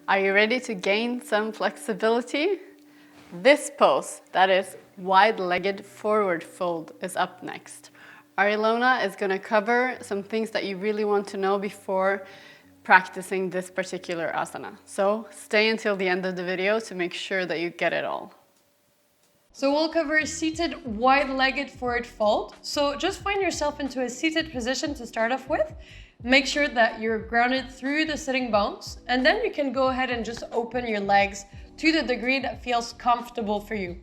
Are you ready to gain some flexibility? This pose, that is wide-legged forward fold, is up next. Ilona is going to cover some things that you really want to know before practicing this particular asana. So stay until the end of the video to make sure that you get it all. So we'll cover seated wide-legged forward fold. So just find yourself into a seated position to start off with. Make sure that you're grounded through the sitting bones, and then you can go ahead and just open your legs to the degree that feels comfortable for you.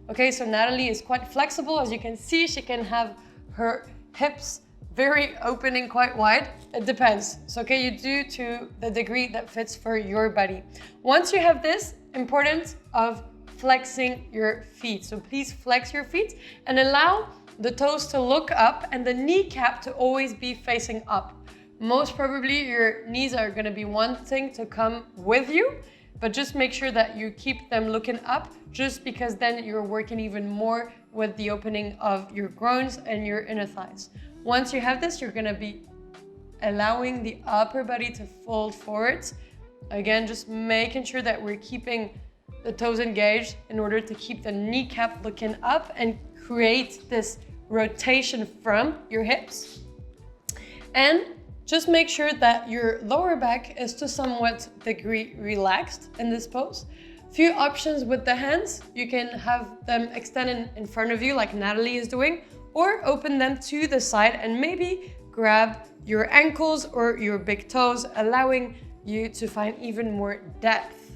Okay, so Natalie is quite flexible. As you can see, she can have her hips very open and quite wide. It depends. So okay, you do to the degree that fits for your body. Once you have this, importance of flexing your feet. So please flex your feet and allow the toes to look up and the kneecap to always be facing up. Most probably your knees are going to be wanting to come with you, but just make sure that you keep them looking up, just because then you're working even more with the opening of your groins and your inner thighs. Once you have this, you're going to be allowing the upper body to fold forwards. Again, just making sure that we're keeping the toes engaged in order to keep the kneecap looking up and create this rotation from your hips. And just make sure that your lower back is to somewhat degree relaxed in this pose. Few options with the hands. You can have them extended in front of you like Natalie is doing, or open them to the side and maybe grab your ankles or your big toes, allowing you to find even more depth.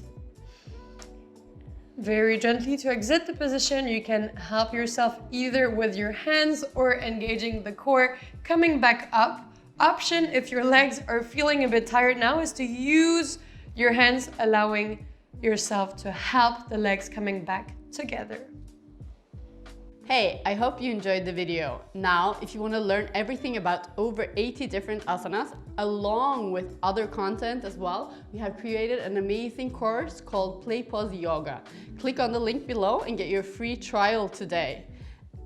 Very gently to exit the position, you can help yourself either with your hands or engaging the core, coming back up. Option, if your legs are feeling a bit tired now, is to use your hands, allowing yourself to help the legs coming back together. Hey, I hope you enjoyed the video. Now, if you want to learn everything about over 80 different asanas, along with other content as well, we have created an amazing course called PlayPauseYoga. Click on the link below and get your free trial today.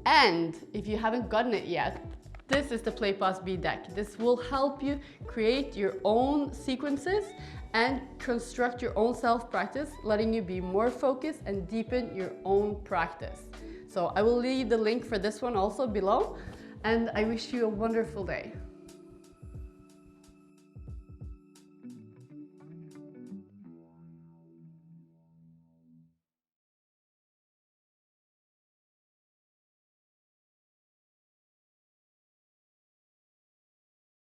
And if you haven't gotten it yet, this is the PlayPauseB deck. This will help you create your own sequences and construct your own self-practice, letting you be more focused and deepen your own practice. So I will leave the link for this one also below, and I wish you a wonderful day.